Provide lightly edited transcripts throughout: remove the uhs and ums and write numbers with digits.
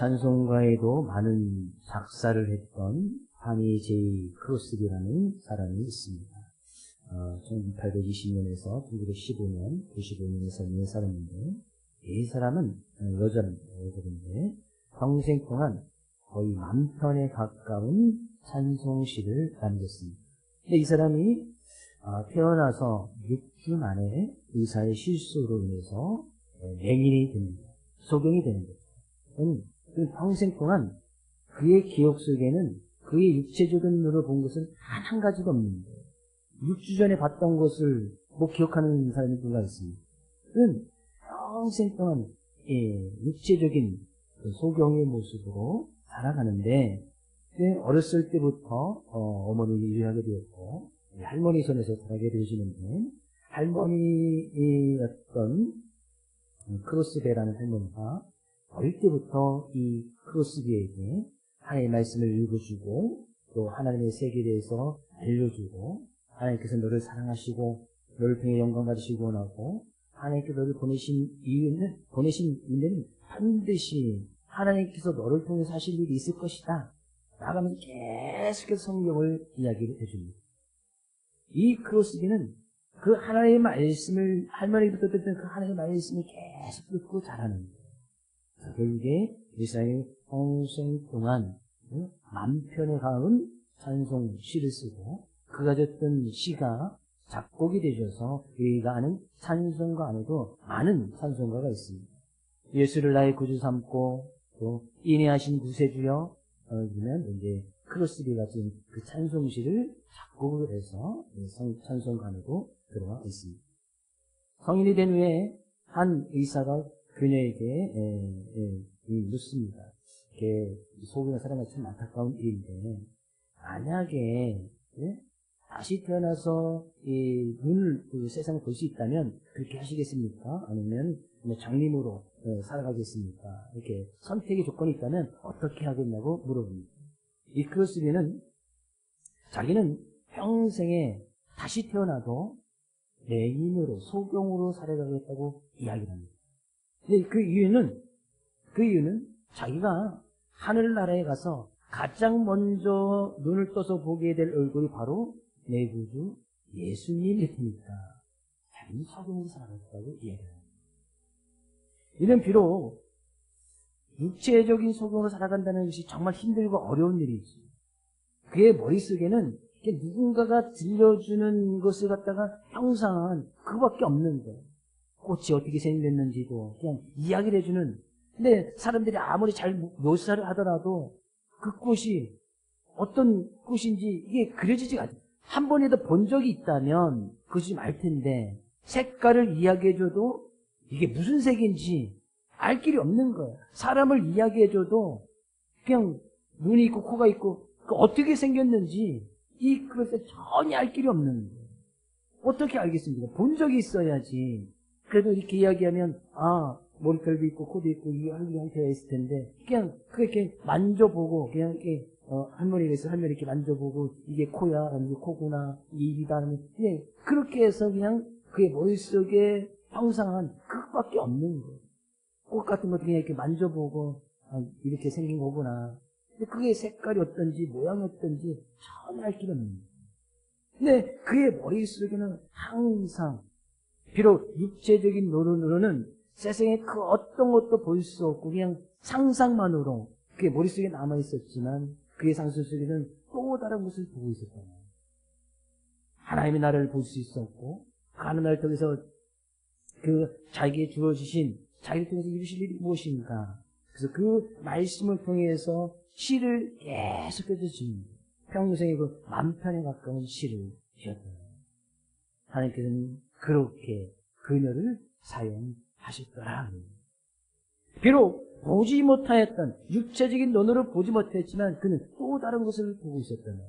찬송가에도 많은 작사를 했던 하니 제이 크로스비라는 사람이 있습니다. 1820년에서 1915년, 95년에 살는 사람인데, 이 사람은 여자인데 평생 동안 거의 1000편에 가까운 찬송시를 남겼습니다. 근데 이 사람이 태어나서 6주 만에 의사의 실수로 인해서 맹인이 됩니다. 소경이 되는 거죠. 그 평생 동안 그의 기억 속에는 그의 육체적인 눈으로 본 것은 단 한 가지도 없는 거예요. 6주 전에 봤던 것을 기억하는 사람이 누가 있습니다. 그는 평생 동안 육체적인 소경의 모습으로 살아가는데, 어렸을 때부터 어머니를 일하게 되었고 할머니 손에서 살게 되시는데, 할머니였던 크로스베라는 할머니가 어릴 때부터 이 크로스비에게 하나님의 말씀을 읽어주고 또 하나님의 세계에 대해서 알려주고, 하나님께서 너를 사랑하시고 너를 통해 영광 받으시고 원하고 하나님께서 너를 보내신 이유는 반드시 하나님께서 너를 통해서 하실 일이 있을 것이다 라고 계속해서 성경을 이야기를 해줍니다. 이 크로스비는 그 하나님의 말씀을, 할머니부터 듣던 그 하나님의 말씀을 계속 듣고 자라는 거예요. 결국에 이 사람이 평생 동안 1000편에 가까운 찬송 시를 쓰고, 그가 줬던 시가 작곡이 되셔서 우리가 아는 찬송가 안에도 많은 찬송가가 있습니다. 예수를 나의 구주 삼고 또 인애하신 구세주여, 그러면 이제 크로스비가 지금 그 찬송시를 작곡을 해서 찬송가 안에도 들어가 있습니다. 성인이 된 후에 한 의사가 그녀에게 묻습니다. 이렇게 소경의 사람이 참 안타까운 일인데, 만약에 다시 태어나서 이 눈을 세상을 볼 수 있다면 그렇게 하시겠습니까? 아니면 장님으로 살아가겠습니까? 이렇게 선택의 조건이 있다면 어떻게 하겠냐고 물어봅니다. 이 크로스비는 자기는 평생에 다시 태어나도 맹인으로, 소경으로 살아가겠다고 이야기를 합니다. 근데 그 이유는 자기가 하늘나라에 가서 가장 먼저 눈을 떠서 보게 될 얼굴이 바로 내 구주 예수님일 테니까 자기는 소경으로 살아갔다고 이야기합니다. 이는 비록 육체적인 소경으로 살아간다는 것이 정말 힘들고 어려운 일이지, 그의 머릿속에는 누군가가 들려주는 것을 갖다가 형상은 그거밖에 없는 거예요. 꽃이 어떻게 생겼는지도 그냥 이야기를 해주는. 근데 사람들이 아무리 잘 묘사를 하더라도 그 꽃이 어떤 꽃인지 이게 그려지지가 않아요. 한 번이라도 본 적이 있다면 그것이 좀 알 텐데, 색깔을 이야기해줘도 이게 무슨 색인지 알 길이 없는 거예요. 사람을 이야기해줘도 그냥 눈이 있고 코가 있고 어떻게 생겼는지 그것에 전혀 알 길이 없는 거예요. 어떻게 알겠습니까? 본 적이 있어야지. 그래도 이렇게 이야기하면 머리털도 있고 코도 있고 이게 한국에 되어 있을 텐데, 그냥 그렇게 만져보고 그냥 이렇게 할머니가 있어 할머니 이렇게 만져보고 이게 코야, 이게 코구나, 이게 입이다 하면 그냥 그렇게 해서 그냥 그의 머릿속에 형상한 그것밖에 없는 거예요. 꽃 같은 것도 그냥 이렇게 만져보고 이렇게 생긴 거구나. 근데 그게 색깔이 어떤지 모양이 어떤지 전혀 알 길이 없는 거예요. 근데 그의 머릿속에는 항상, 비록 육체적인 노릇으로는 세상에 그 어떤 것도 볼 수 없고 그냥 상상만으로 그의 머릿속에 남아있었지만, 그의 상상 속에는 또 다른 것을 보고 있었잖아요. 하나님의 나라를 볼 수 있었고, 하나님의 나라를 통해서 자기에게 주어지신, 자기를 통해서 이루실 일이 무엇인가. 그래서 그 말씀을 통해서 시를 계속해서 지은 평생에 1000편에 가까운 시를 지었잖아요. 하나님께서는 그렇게 그녀를 사용하셨더라. 비록 보지 못하였던, 육체적인 눈으로 보지 못했지만 그는 또 다른 것을 보고 있었잖아요.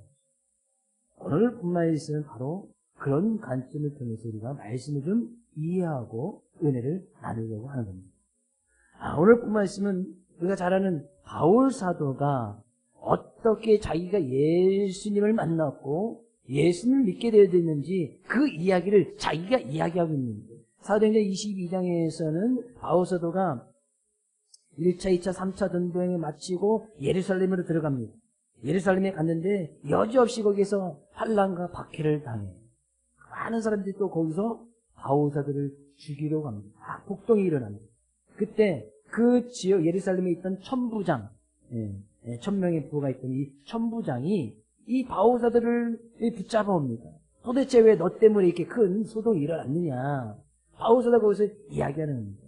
오늘 본 말씀은 바로 그런 관점을 통해서 우리가 말씀을 좀 이해하고 은혜를 나누려고 하는 겁니다. 오늘 본 말씀은 우리가 잘 아는 바울 사도가 어떻게 자기가 예수님을 만났고 예수님을 믿게 되었는지 그 이야기를 자기가 이야기하고 있는 거예요. 사도행전 22장에서는 바울 사도가 1차, 2차, 3차 전도행을 마치고 예루살렘으로 들어갑니다. 예루살렘에 갔는데 여지없이 거기서 환난과 박해를 당해. 많은 사람들이 또 거기서 바오사들을 죽이러 갑니다. 폭동이 일어납니다. 그때 그 지역 예루살렘에 있던 천부장, 1000명의 부하가 있던 이 천부장이 이 바오사들을 붙잡아 옵니다. 도대체 왜 너 때문에 이렇게 큰 소동이 일어났느냐. 바오사가 거기서 이야기하는 겁니다.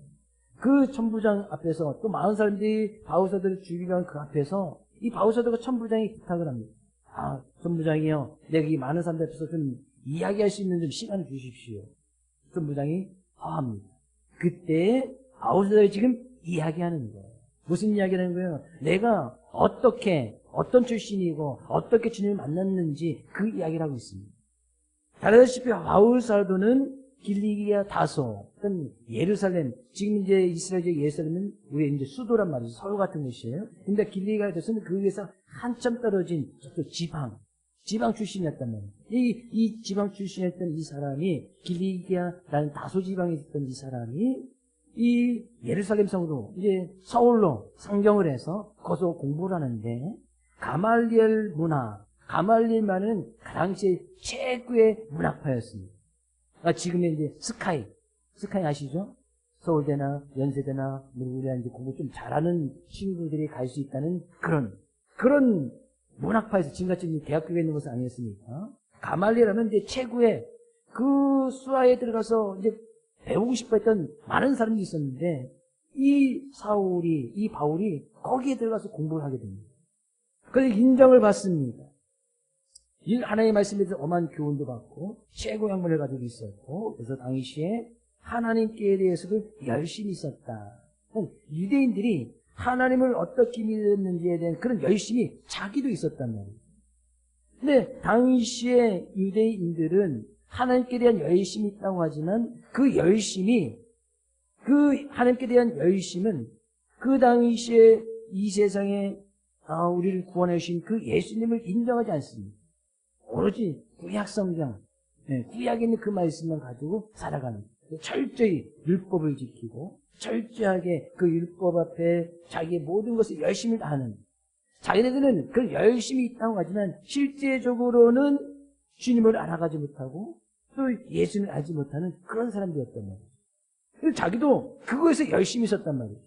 그 천부장 앞에서 또 많은 사람들이 바오사들을 죽이려는 그 앞에서 이 바오사들과 천부장이 부탁을 합니다. 아, 천부장이요, 내가 이 많은 사람들 앞에서 좀 이야기할 수 있는 좀 시간을 주십시오. 천부장이 합니다. 그때 바오사들이 지금 이야기하는 거예요. 무슨 이야기하는 거예요? 내가 어떤 출신이고 어떻게 주님을 만났는지 그 이야기를 하고 있습니다. 다르다시피 바울사도는 길리기아 다소, 예루살렘, 지금 이제 이스라엘의 예루살렘은 우리의 이제 수도란 말이죠. 서울 같은 곳이에요. 근데 길리기아 다소는 그 위에서 한참 떨어진 지방 출신이었단 말이에요. 이 지방 출신이었던 이 사람이, 길리기아라는 다소 지방에 있던 이 사람이 이 예루살렘 성으로 이제 서울로 상경을 해서 거기서 공부를 하는데, 가말리엘 말은 그 당시에 최고의 문학파였습니다. 지금의 이제 스카이 아시죠? 서울대나 연세대나 우리가 이제 공부 좀 잘하는 친구들이 갈 수 있다는 그런 문학파에서 지금같이 대학교에 있는 것은 아니었습니까? 가말리엘하면 이제 최고의 그 수하에 들어가서 이제 배우고 싶어 했던 많은 사람들이 있었는데, 이 바울이 거기에 들어가서 공부를 하게 됩니다. 그래서 인정을 받습니다. 하나님의 말씀에 대해서 엄한 교훈도 받고 최고 학문을 가지고 있었고, 그래서 당시에 하나님께 대해서도 열심히 있었다. 유대인들이 하나님을 어떻게 믿었는지에 대한 그런 열심이 자기도 있었단 말이에요. 근데 당시에 유대인들은 하나님께 대한 열심이 있다고 하지만 그 하나님께 대한 열심은 그 당시에 이 세상에 우리를 구원해 주신 그 예수님을 인정하지 않습니다. 오로지 구약성경, 구약에 있는 그 말씀만 가지고 살아가는, 철저히 율법을 지키고 철저하게 그 율법 앞에 자기의 모든 것을 열심히 다하는, 자기네들은 그런 열심히 있다고 하지만 실제적으로는 주님을 알아가지 못하고 또 예수님을 알지 못하는 그런 사람들이었단 말이에요. 그래서 자기도 그거에서 열심히 있었단 말이에요.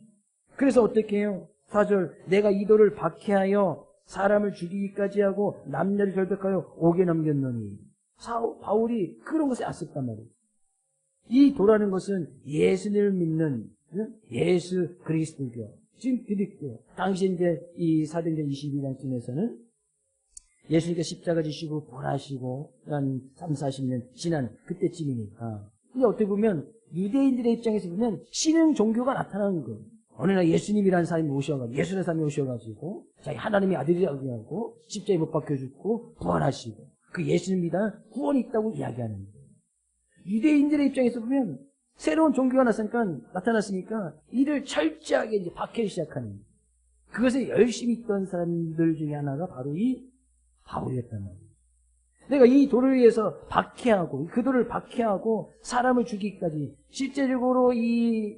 그래서 어떻게 해요? 4절, 내가 이 도를 박해하여 사람을 죽이기까지 하고 남녀를 결백하여 옥에 넘겼노니. 바울이 그런 것에 앞섰단 말이에요. 이 도라는 것은 예수님을 믿는 예수 그리스도교, 지금 기독교, 당시 이제 이 사도행전 22장쯤에서는 예수님께서 십자가 지시고 부활하시고 한 30-40년 지난 그때쯤이니까. 근데 어떻게 보면 유대인들의 입장에서 보면 신흥 종교가 나타나는 거예요. 어느 날 예수님이라는 사람이 예수라는 사람이 오셔가지고 자기 하나님의 아들이라고 하고 십자가에 못 박혀 죽고 부활하시고 그 예수님 믿어 구원이 있다고 이야기하는 거예요. 유대인들의 입장에서 보면 새로운 종교가 나타났으니까 이를 철저하게 이제 박해를 시작하는 거예요. 그것에 열심히 있던 사람들 중에 하나가 바로 이 바울이었단 말이에요. 내가 이 도를 위해서 그 도를 박해하고 사람을 죽이기까지, 실제적으로 이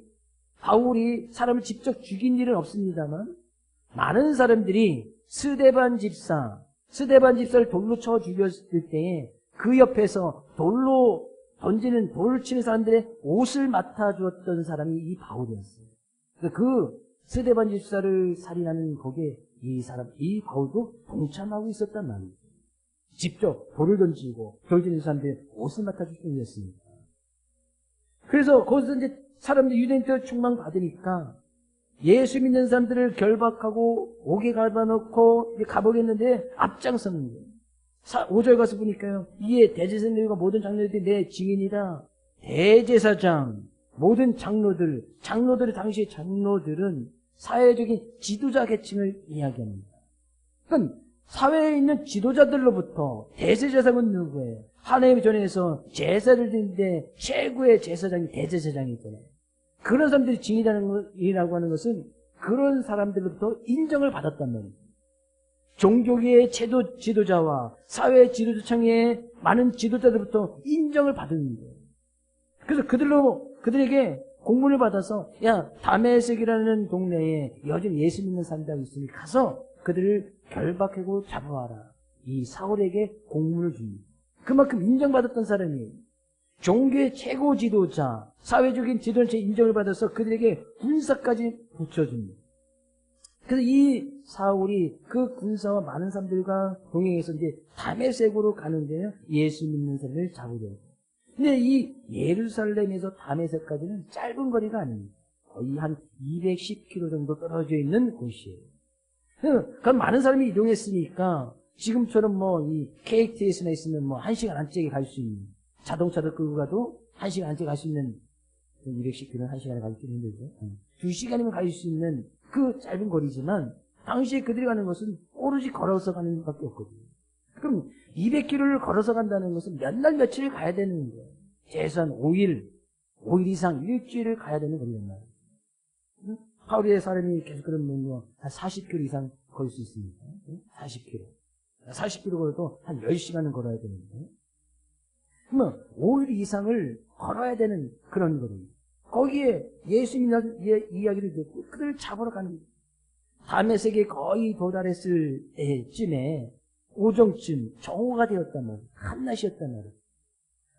바울이 사람을 직접 죽인 일은 없습니다만 많은 사람들이 스데반 집사를 돌로 쳐 죽였을 때에 그 옆에서 돌을 치는 사람들의 옷을 맡아주었던 사람이 이 바울이었어요. 그 스데반 집사를 살인하는 거기에 이 바울도 동참하고 있었단 말이에요. 직접 돌을 던지고 돌 사람들의 옷을 맡아주던 일이었습니다. 그래서 거기서 이제 유대인들 충망받으니까 예수 믿는 사람들을 결박하고 옥에 가둬놓고 가보겠는데 앞장서는 거예요. 5절 가서 보니까요, 이에 대제사장들과 모든 장로들이 내 증인이라. 대제사장, 모든 장로들의 당시의 장로들은 사회적인 지도자 계층을 이야기합니다. 그러니까 사회에 있는 지도자들로부터 대제사장은 누구예요? 하나님의 전에서 제사를 드리는데 최고의 제사장이 대제사장이 있잖아요. 그런 사람들이 증인이라고 하는 것은 그런 사람들로부터 인정을 받았단 말이에요. 종교계의 지도자와 사회 지도자층의 많은 지도자들로부터 인정을 받은 거예요. 그래서 그들에게 공문을 받아서 야, 다메섹이라는 동네에 요즘 예수 믿는 사람들이 있으니 가서 그들을 결박하고 잡아와라. 이 사울에게 공문을 줍니다. 그만큼 인정받았던 사람이에요. 종교의 최고 지도자, 사회적인 지도자의 인정을 받아서 그들에게 군사까지 붙여줍니다. 그래서 이 사울이 그 군사와 많은 사람들과 동행해서 이제 다메섹으로 가는데요. 예수 믿는 사람을 잡으려고. 근데 이 예루살렘에서 다메섹까지는 짧은 거리가 아닙니다. 거의 한 210km 정도 떨어져 있는 곳이에요. 그럼 많은 사람이 이동했으니까 지금처럼 뭐 이 KTX나 있으면 뭐 1시간 안짝에 갈 수 있는, 자동차를 끌고 가도 1시간 안짝에 갈 수 있는, 210km는 1시간에 가기 좀 힘들죠. 2시간이면 갈 수 있는 그 짧은 거리지만 당시에 그들이 가는 것은 오로지 걸어서 가는 것밖에 없거든요. 그럼 200km를 걸어서 간다는 것은 몇 날 며칠을 가야 되는 거예요. 최소한 5일 이상 일주일을 가야 되는 거리란 말이에요. 하루에 사람이 계속 그러면 뭐 한 40km 이상 걸 수 있습니다. 40km 걸어도 한 10시간은 걸어야 되는데, 그러면 5일 이상을 걸어야 되는 그런 거리입니다. 거기에 예수님 이야기를 듣고 그들을 잡으러 가는 거예요. 다메섹에 거의 도달했을 때쯤에 오정쯤 정오가 되었단 말이에요. 한낮이었단 말이에요.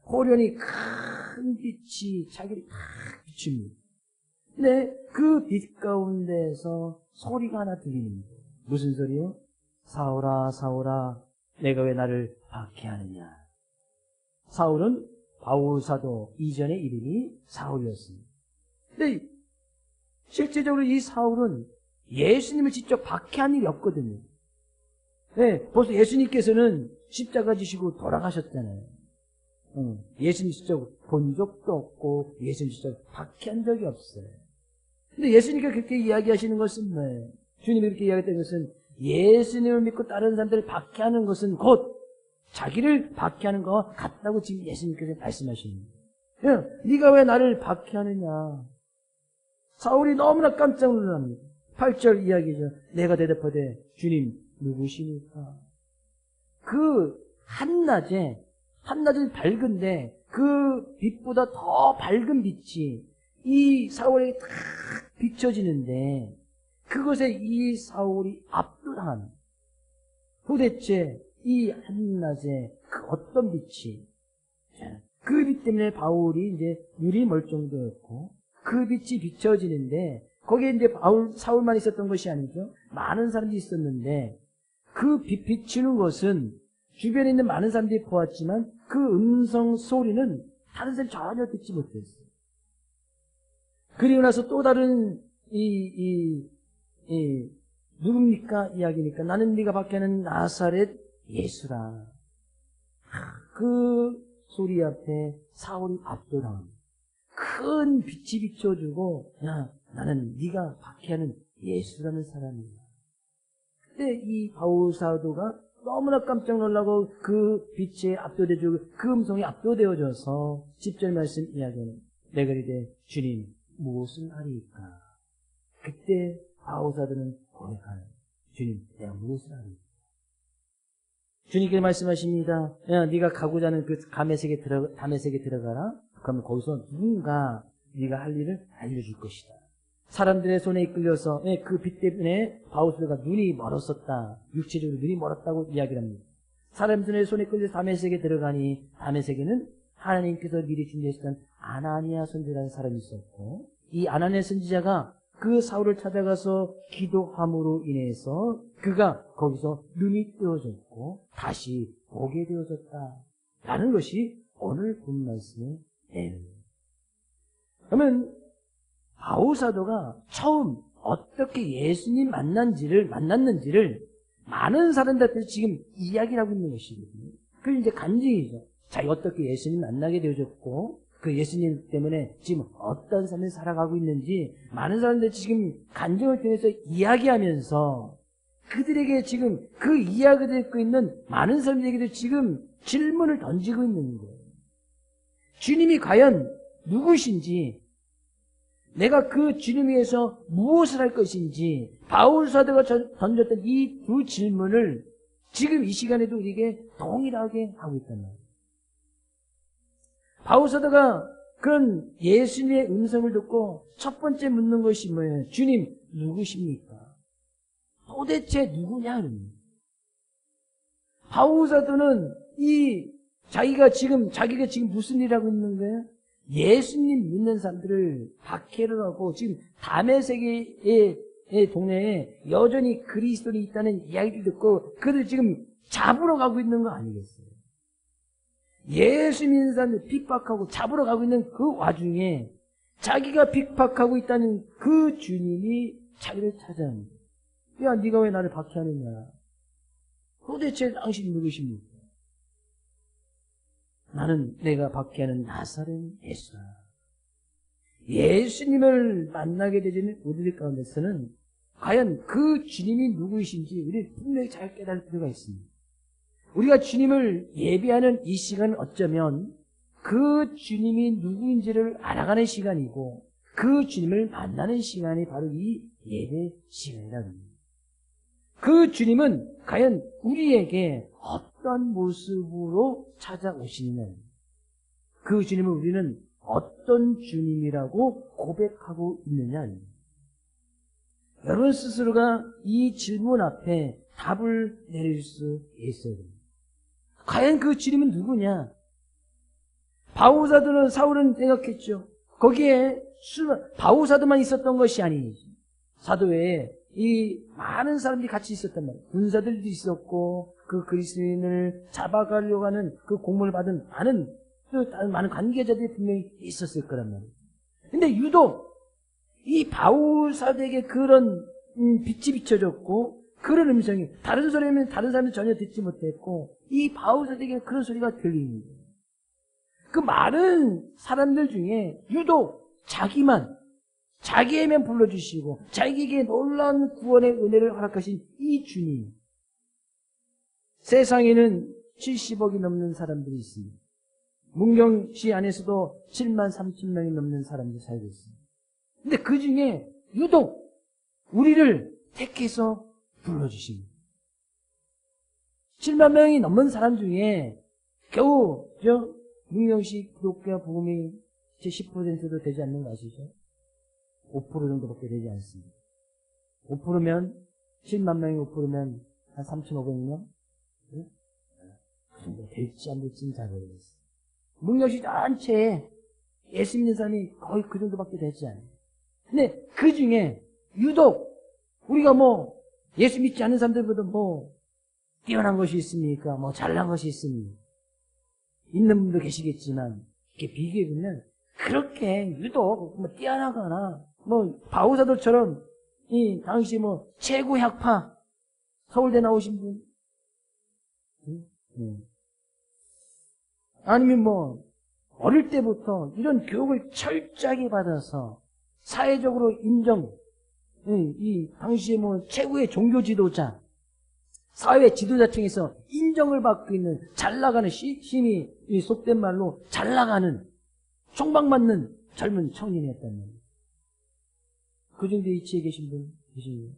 호련히 큰 빛이 자기를 탁 비춥니다. 근데 그 빛 가운데서 소리가 하나 들리는 거예요. 무슨 소리요? 사울아, 사울아, 내가 왜 나를 박해하느냐. 사울은 바울사도 이전의 이름이 사울이었습니다. 근데 실제적으로 이 사울은 예수님을 직접 박해한 일이 없거든요. 네, 벌써 예수님께서는 십자가 지시고 돌아가셨잖아요. 예수님 직접 본 적도 없고 예수님 직접 박해한 적이 없어요. 근데 예수님께서 그렇게 이야기하시는 것은 뭐예요? 주님이 그렇게 이야기했던 것은 예수님을 믿고 다른 사람들을 박해하는 것은 곧 자기를 박해하는 것과 같다고 지금 예수님께서 말씀하시는 거예요. 야, 네가 왜 나를 박해하느냐. 사울이 너무나 깜짝 놀랍니다. 8절 이야기죠. 내가 대답하되 주님 누구시니까. 그 한낮은 밝은데 그 빛보다 더 밝은 빛이 이 사울에게 탁 비춰지는데 그것에 이 사울이 압도당합니다. 도대체 이 한낮에 그 어떤 빛이, 그 빛 때문에 바울이 이제 눈이 멀쩡되었고 그 빛이 비춰지는데 거기에 이제 사울만 있었던 것이 아니죠. 많은 사람들이 있었는데 그 빛 비추는 것은 주변에 있는 많은 사람들이 보았지만 그 음성 소리는 다른 사람이 전혀 듣지 못했어요. 그리고 나서 또 다른 누굽니까? 이야기니까 나는 네가 박해하는 나사렛 예수라. 그 소리 앞에 사울이 압도당합니다. 큰 빛이 비춰주고 야, 나는 네가 박해하는 예수라는 사람이야. 그때 이 바울 사도가 너무나 깜짝 놀라고 그 빛에 압도되어지고 그 음성이 압도되어져서 10절 말씀 이야기는 내가 이르되 주님 무엇을 하리이까. 그때 바울 사도는 고백하는 주님 내가 무엇을 하리이까. 주님께 말씀하십니다. 야, 네가 가고자 하는 그 다메섹에 들어가라. 그러면 거기서 누군가 네가 할 일을 알려줄 것이다. 사람들의 손에 이끌려서 그 빛 때문에 바울사도가 눈이 멀었었다. 육체적으로 눈이 멀었다고 이야기를 합니다. 사람들의 손에 끌려서 다메섹에 들어가니 다메섹에는 하나님께서 미리 준비하셨던 아나니아 선지자라는 사람이 있었고 이 아나니아 선지자가 그 사울을 찾아가서 기도함으로 인해서 그가 거기서 눈이 뜨어졌고 다시 보게 되어졌다. 라는 것이 오늘 본 말씀의 내용입니다. 그러면 바울 사도가 처음 어떻게 예수님 만났는지를 많은 사람들한테 지금 이야기를 하고 있는 것이거든요. 그게 이제 간증이죠. 자기가 어떻게 예수님 만나게 되어졌고 그 예수님 때문에 지금 어떤 삶을 살아가고 있는지 많은 사람들이 지금 간증을 통해서 이야기하면서 그들에게 지금 그 이야기를 듣고 있는 많은 사람들에게도 지금 질문을 던지고 있는 거예요. 주님이 과연 누구신지, 내가 그 주님 위해서 무엇을 할 것인지 바울 사도가 던졌던 이 두 질문을 지금 이 시간에도 우리에게 동일하게 하고 있단 말이에요. 바울 사도가 그런 예수님의 음성을 듣고 첫 번째 묻는 것이 뭐예요? 주님, 누구십니까? 도대체 누구냐? 바울사도는 자기가 지금 무슨 일 하고 있는 거예요? 예수님 믿는 사람들을 박해를 하고 지금 다메섹의 동네에 여전히 그리스도인이 있다는 이야기를 듣고 그들 지금 잡으러 가고 있는 거 아니겠어요? 예수 믿는 사람들 핍박하고 잡으러 가고 있는 그 와중에 자기가 핍박하고 있다는 그 주님이 자기를 찾아옵니다. 야, 네가 왜 나를 박해하느냐? 도대체 당신이 누구십니까? 나는 내가 박해하는 나사렛 예수다. 예수님을 만나게 되는 우리들 가운데서는 과연 그 주님이 누구이신지 우리 분명히 잘 깨달을 필요가 있습니다. 우리가 주님을 예배하는 이 시간은 어쩌면 그 주님이 누구인지를 알아가는 시간이고 그 주님을 만나는 시간이 바로 이 예배 시간이라는 겁니다. 그 주님은 과연 우리에게 어떤 모습으로 찾아오시느냐, 그 주님을 우리는 어떤 주님이라고 고백하고 있느냐. 여러분 스스로가 이 질문 앞에 답을 내릴 수 있어야 됩니다. 과연 그 주님은 누구냐? 바울사도는 사울은 생각했죠. 거기에 바울사도만 있었던 것이 아니지. 사도 외에 이 많은 사람들이 같이 있었단 말이에요. 군사들도 있었고 그 그리스도인을 잡아가려고 하는 그 공문을 받은 많은 관계자들이 분명히 있었을 거란 말이에요. 근데 유독 이 바울사도에게 그런 빛이 비춰졌고 그런 음성이 다른 소리면 다른 사람은 전혀 듣지 못했고 이 바울사도에게 그런 소리가 들리는 거예요. 그 많은 사람들 중에 유독 자기에만 불러주시고 자기에게 놀라운 구원의 은혜를 허락하신 이 주님. 세상에는 70억이 넘는 사람들이 있습니다. 문경시 안에서도 7만 3천 명이 넘는 사람들이 살고 있습니다. 근데 그 중에 유독 우리를 택해서 불러주십니다. 7만 명이 넘는 사람 중에 겨우 문경시 기독교 복음이 제 10%도 되지 않는 거 아시죠? 5% 정도밖에 되지 않습니다. 5%면 7만 명이 5%면 한 3,500명? 네? 그 정도 될지 안 될지는 잘 모르겠어요. 문경시 전체에 예수 믿는 사람이 거의 그 정도밖에 되지 않아요. 근데 그 중에 유독 우리가 예수 믿지 않는 사람들보다 뛰어난 것이 있습니까? 잘난 것이 있습니까? 있는 분도 계시겠지만 이렇게 비교해보면 그렇게 유독 뛰어나거나 바울사도처럼 이 당시 최고 학파 서울대 나오신 분 아니면 어릴 때부터 이런 교육을 철저하게 받아서 사회적으로 인정 이 당시에 최고의 종교 지도자 사회 지도자층에서 인정을 받고 있는 잘 나가는 심히 속된 말로 잘 나가는 총박맞는 젊은 청년이었단 말이에요. 그 정도 위치에 계신 분 계시나요?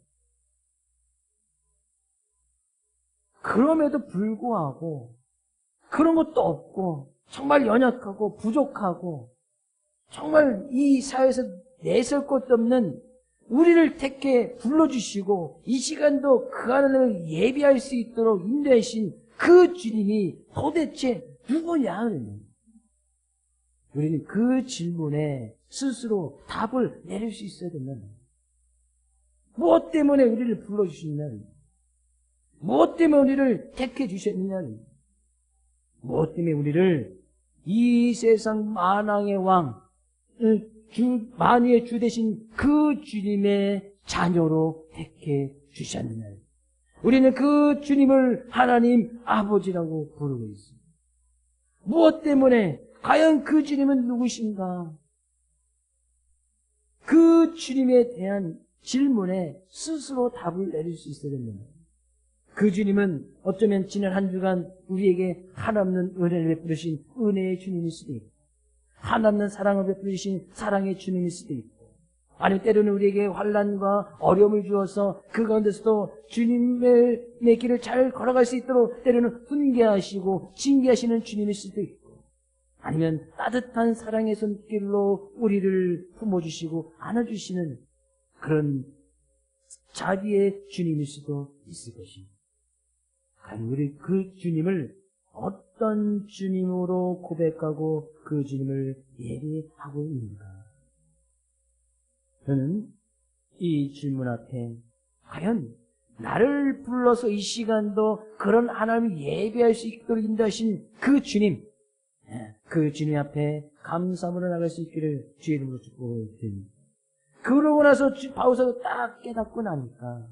그럼에도 불구하고 그런 것도 없고 정말 연약하고 부족하고 정말 이 사회에서 내설 것도 없는 우리를 택해 불러주시고 이 시간도 그 하나님을 예비할 수 있도록 인도하신 그 주님이 도대체 누구냐? 우리는 그 질문에 스스로 답을 내릴 수 있어야 된다. 무엇 때문에 우리를 불러주시느냐? 무엇 때문에 우리를 택해 주셨느냐? 무엇 때문에 우리를 이 세상 만왕의 왕, 만유의 주 되신 그 주님의 자녀로 택해 주셨느냐? 우리는 그 주님을 하나님 아버지라고 부르고 있습니다. 무엇 때문에? 과연 그 주님은 누구신가? 그 주님에 대한 질문에 스스로 답을 내릴 수 있어야 됩니다. 그 주님은 어쩌면 지난 한 주간 우리에게 한없는 은혜를 베푸신 은혜의 주님일 수도 있고 한없는 사랑을 베푸신 사랑의 주님일 수도 있고 아니면 때로는 우리에게 환난과 어려움을 주어서 그 가운데서도 주님의 길을 잘 걸어갈 수 있도록 때로는 훈계하시고 징계하시는 주님일 수도 있고 아니면 따뜻한 사랑의 손길로 우리를 품어주시고 안아주시는 그런 자비의 주님일 수도 있을 것입니다. 과연 우리 그 주님을 어떤 주님으로 고백하고 그 주님을 예배하고 있는가? 저는 이 질문 앞에 과연 나를 불러서 이 시간도 그런 하나님을 예배할 수 있도록 인도하신 그 주님, 그 주님 앞에 감사함으로 나갈 수 있기를 주의 이름으로 축복드립니다. 그러고 나서 바울사도 딱 깨닫고 나니까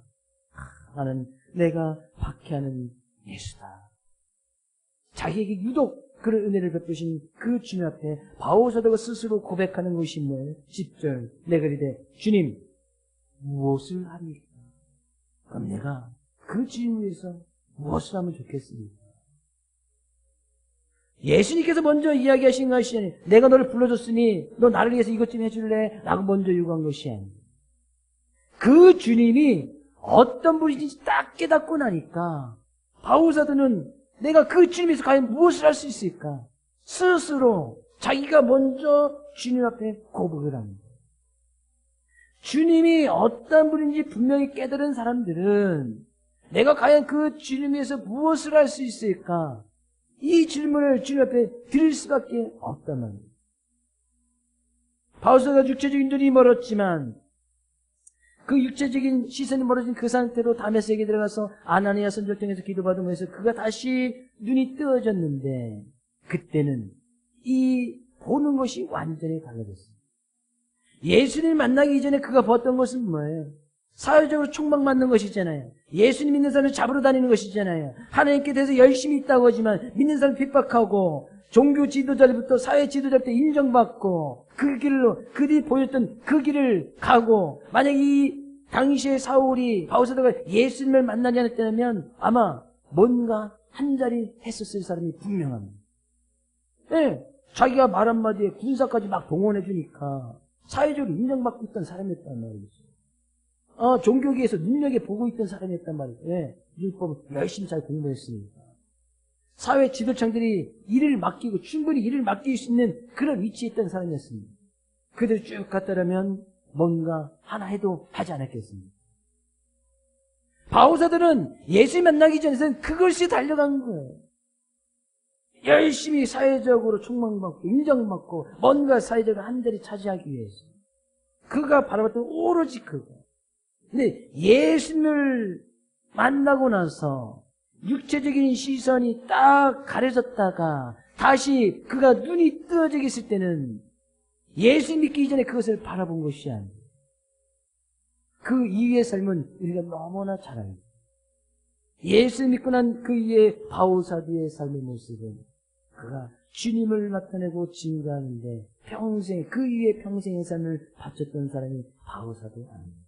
나는 내가 박해하는 예수다. 자기에게 유독 그런 은혜를 베푸신 그 주님 앞에 바울사도가 스스로 고백하는 것이 뭐예요? 10절 내가 이르되 주님 무엇을 하리까? 그럼 내가 그 주님 위해서 무엇을 하면 좋겠습니까? 예수님께서 먼저 이야기하신 것이 아니에요. 내가 너를 불러줬으니 너 나를 위해서 이것 좀 해줄래? 라고 먼저 요구한 것이 아니에요. 그 주님이 어떤 분인지 딱 깨닫고 나니까 바울사도는 내가 그 주님에서 과연 무엇을 할 수 있을까? 스스로 자기가 먼저 주님 앞에 고백을 합니다. 주님이 어떤 분인지 분명히 깨달은 사람들은 내가 과연 그 주님에서 무엇을 할 수 있을까? 이 질문을 주님 앞에 드릴 수밖에 없단 말이에요. 바울사도가 육체적인 눈이 멀었지만 그 육체적인 시선이 멀어진 그 상태로 다메섹에 들어가서 아나니아 선지자를 통해서 기도받으면서 그가 다시 눈이 뜨어졌는데 그때는 이 보는 것이 완전히 달라졌어요. 예수님 만나기 이전에 그가 봤던 것은 뭐예요? 사회적으로 총망맞는 것이잖아요. 예수님 믿는 사람을 잡으러 다니는 것이잖아요. 하나님께 대해서 열심히 있다고 하지만 믿는 사람을 핍박하고 종교 지도자들부터 사회 지도자부터 인정받고 그 길로 그들이 보였던 그 길을 가고 만약 이 당시에 사울이 바울사도가 예수님을 만나지 않았다면 아마 뭔가 한 자리 했었을 사람이 분명합니다. 네, 자기가 말 한마디에 군사까지 막 동원해 주니까 사회적으로 인정받고 있던 사람이었단 말이죠. 종교계에서 눈여겨 보고 있던 사람이었단 말이죠. 네, 율법을 열심히 잘 공부했으니까. 사회 지도층들이 일을 맡기고 충분히 일을 맡길 수 있는 그런 위치에 있던 사람이었습니다. 그대로 쭉 갔다라면 뭔가 하나 해도 하지 않았겠습니까? 바울사들은 예수 만나기 전에는 그것이 달려간 거예요. 열심히 사회적으로 총망받고 인정받고 뭔가 사회적으로 한 자리 차지하기 위해서 그가 바라봤던 오로지 그거. 근데 예수님을 만나고 나서 육체적인 시선이 딱 가려졌다가 다시 그가 눈이 뜨어져 있을 때는 예수 믿기 이전에 그것을 바라본 것이 아니에요. 그 이후의 삶은 우리가 너무나 잘 알죠. 예수 믿고 난 그 이후의 바울사도의 삶의 모습은 그가 주님을 나타내고 증거하는데 평생 그 이후의 평생의 삶을 바쳤던 사람이 바울사도 아닙니다.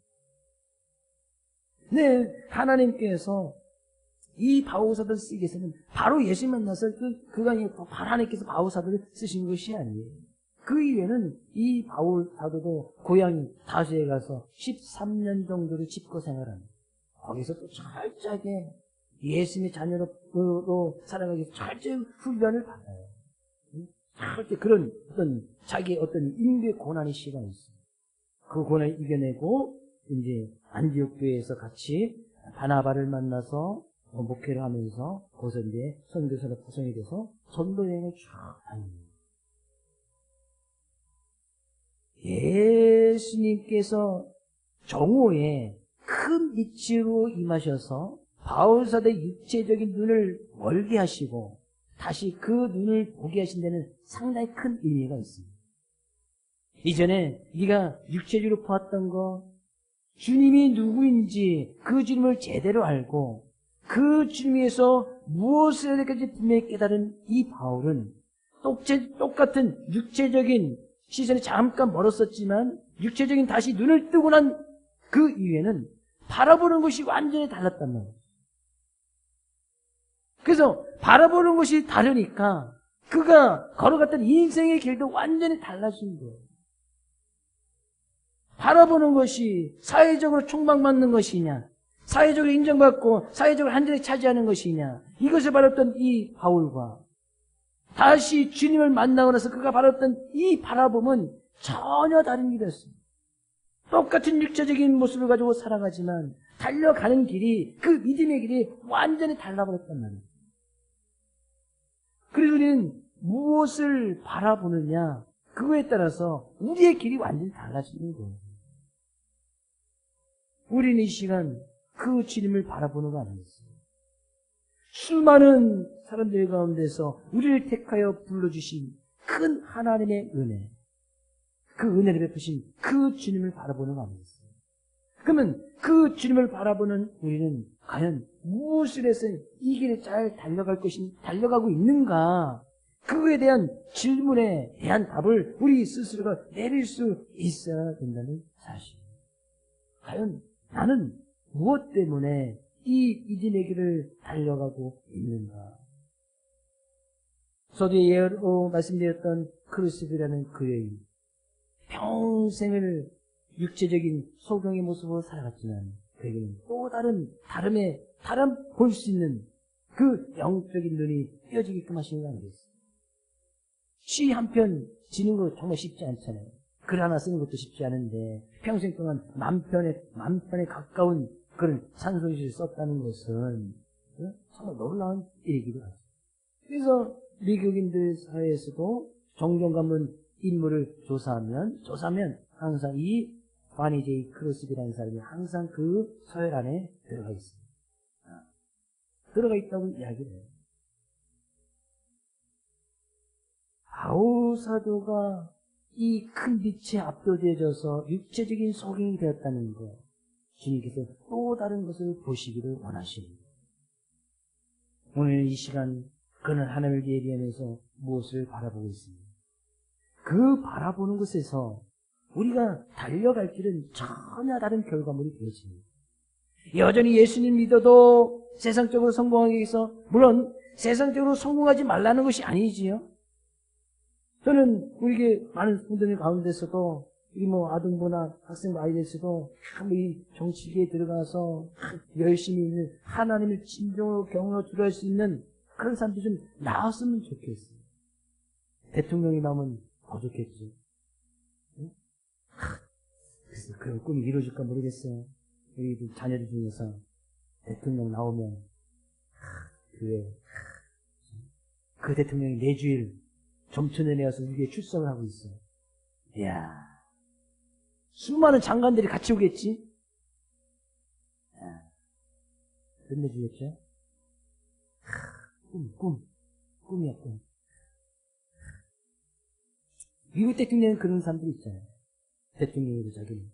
네, 하나님께서 이 바울사도를 쓰기 위해서는 바로 예수 만나서 그가 바로 하나님께서 바울사도를 쓰신 것이 아니에요. 그 이후에는 이 바울사도도 고향이 다수에 가서 13년 정도를 집거 생활합니다. 거기서 또 철저하게 예수님의 자녀로 살아가기 위해서 철저히 훈련을 받아요. 철저히 그런 자기의 인류의 고난의 시간이 있어요. 그 고난을 이겨내고 이제 안디옥 교회에서 같이 바나바를 만나서 목회를 하면서 거기서 이제 선교사로 구성이 돼서 전도 여행을 쭉 다닙니다. 예수님께서 정오에 큰 빛으로 임하셔서 바울사도의 육체적인 눈을 멀게 하시고 다시 그 눈을 보게 하신 데는 상당히 큰 의미가 있습니다. 이전에 네가 육체적으로 보았던 거 주님이 누구인지 그 주님을 제대로 알고 그 주님에서 무엇을 해야 될지 분명히 깨달은 이 바울은 똑같은 육체적인 시선이 잠깐 멀었었지만 육체적인 다시 눈을 뜨고 난 그 이후에는 바라보는 것이 완전히 달랐단 말이에요. 그래서 바라보는 것이 다르니까 그가 걸어갔던 인생의 길도 완전히 달라진 거예요. 바라보는 것이 사회적으로 총망받는 것이냐, 사회적으로 인정받고 사회적으로 한 자리 차지하는 것이냐, 이것을 바랐던 이 바울과 다시 주님을 만나고 나서 그가 바라봤던 이 바라봄은 전혀 다른 길이었습니다. 똑같은 육체적인 모습을 가지고 살아가지만 달려가는 길이, 그 믿음의 길이 완전히 달라버렸단 말이에요. 그래서 우리는 무엇을 바라보느냐, 그거에 따라서 우리의 길이 완전히 달라지는 거예요. 우리는 이 시간 그 주님을 바라보는 거 아니겠어요? 수많은 사람들 가운데서 우리를 택하여 불러주신 큰 하나님의 은혜, 그 은혜를 베푸신 그 주님을 바라보는 거 아니겠어요? 그러면 그 주님을 바라보는 우리는 과연 무엇을 해서 이 길에 잘 달려가고 있는가? 그거에 대한 질문에 대한 답을 우리 스스로가 내릴 수 있어야 된다는 사실. 과연 나는 무엇 때문에 이 믿음의 길을 달려가고 있는가? 저도 예로 말씀드렸던 크루스비라는 그 여인, 평생을 육체적인 소경의 모습으로 살아갔지만 그에게는 또 다른 볼 수 있는 그 영적인 눈이 띄어지게끔 하시는 거 아니겠어요? 시 한 편 지는 거 정말 쉽지 않잖아요. 글 하나 쓰는 것도 쉽지 않은데 평생 동안 만 편에 가까운 그런 산소시를 썼다는 것은 정말 놀라운 일이기도 하죠. 그래서 미국인들 사이에서도 종종 가면 인물을 조사하면 항상 이 바니 제이 크로스비라는 사람이 항상 그 서열 안에 들어가 있습니다. 들어가 있다고 이야기를 해요. 바울 사도가 이 큰 빛에 압도되어져서 육체적인 소경이 되었다는 것, 주님께서 또 다른 것을 보시기를 원하십니다. 오늘 이 시간 그는 하나님을 예비하면서 무엇을 바라보고 있습니다. 그 바라보는 것에서 우리가 달려갈 길은 전혀 다른 결과물이 되어집니다. 여전히 예수님 믿어도 세상적으로 성공하기 위해서, 물론 세상적으로 성공하지 말라는 것이 아니지요. 저는 우리 많은 분들 가운데서도 우리 아동부나 학생부 아이들에서도 이 정치계에 들어가서 열심히 있는 하나님을 진정으로 경험으로 들어갈 수 있는 그런 사람들이 좀 나왔으면 좋겠어요. 대통령이 나오면 더 좋겠지. 응? 그래서 그런 꿈이 이루어질까 모르겠어요. 우리 자녀들 중에서 대통령 나오면 그 대통령이 매주일 점천에 내어서 우리에 출석을 하고 있어요. 이야, 수많은 장관들이 같이 오겠지? 끝내주겠죠? 꿈이야, 꿈. 미국 대통령은 그런 사람들이 있잖아요. 대통령이고 자기는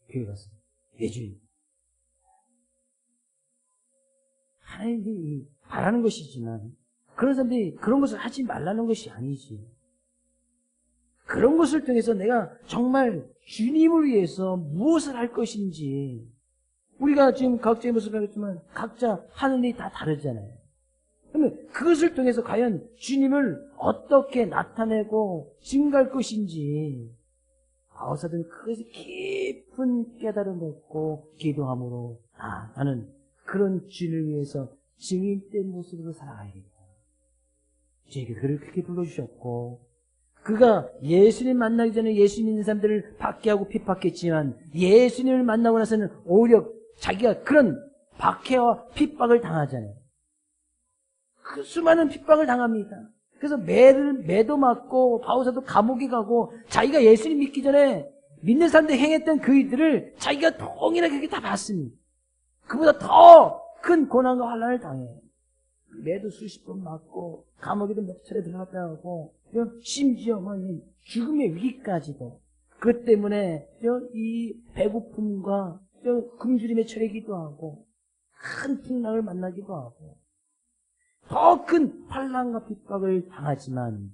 교회 가서 매주일. 하나님이 바라는 것이지만 그런 사람들이 그런 것을 하지 말라는 것이 아니지. 그런 것을 통해서 내가 정말 주님을 위해서 무엇을 할 것인지, 우리가 지금 각자의 모습을 하겠지만 각자 하는 일이 다 다르잖아요. 그러면 그것을 통해서 과연 주님을 어떻게 나타내고 증가할 것인지, 바울사도는 그것이 깊은 깨달음을 얻고 기도함으로 나는 그런 주님을 위해서 증인된 모습으로 살아가야겠다. 저에게 그를 그렇게 불러주셨고, 그가 예수님 만나기 전에 예수 믿는 사람들을 박해하고 핍박했지만 예수님을 만나고 나서는 오히려 자기가 그런 박해와 핍박을 당하잖아요. 그 수많은 핍박을 당합니다. 그래서 매도 맞고 바울사도 감옥에 가고 자기가 예수님 믿기 전에 믿는 사람들이 행했던 그 일들을 자기가 동일하게 그렇게 다 봤습니다. 그보다 더 큰 고난과 환난을 당해요. 매도 수십 번 맞고 감옥에도 몇 차례 들어갔다 하고 심지어 죽음의 위기까지도 그것 때문에 이 배고픔과 굶주림에 처해기도 하고 큰 풍랑을 만나기도 하고 더 큰 환난과 핍박을 당하지만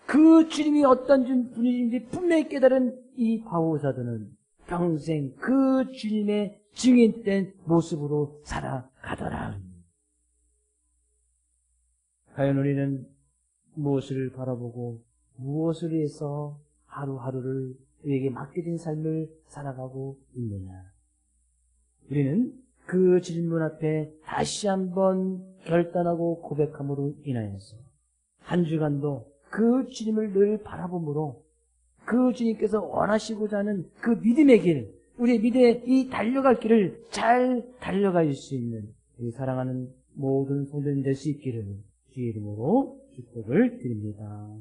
그 주님이 어떤 분이신지 분명히 깨달은 이 바울사도는 평생 그 주님의 증인된 모습으로 살아가더라. 과연 우리는 무엇을 바라보고 무엇을 위해서 하루하루를 우리에게 맡겨진 삶을 살아가고 있느냐. 우리는 그 질문 앞에 다시 한번 결단하고 고백함으로 인하여서 한 주간도 그 주님을 늘 바라봄으로 그 주님께서 원하시고자 하는 그 믿음의 길, 우리의 믿음의 이 달려갈 길을 잘 달려갈 수 있는 우리 사랑하는 모든 성도님 될 수 있기를 주의 이름으로 축복을 드립니다.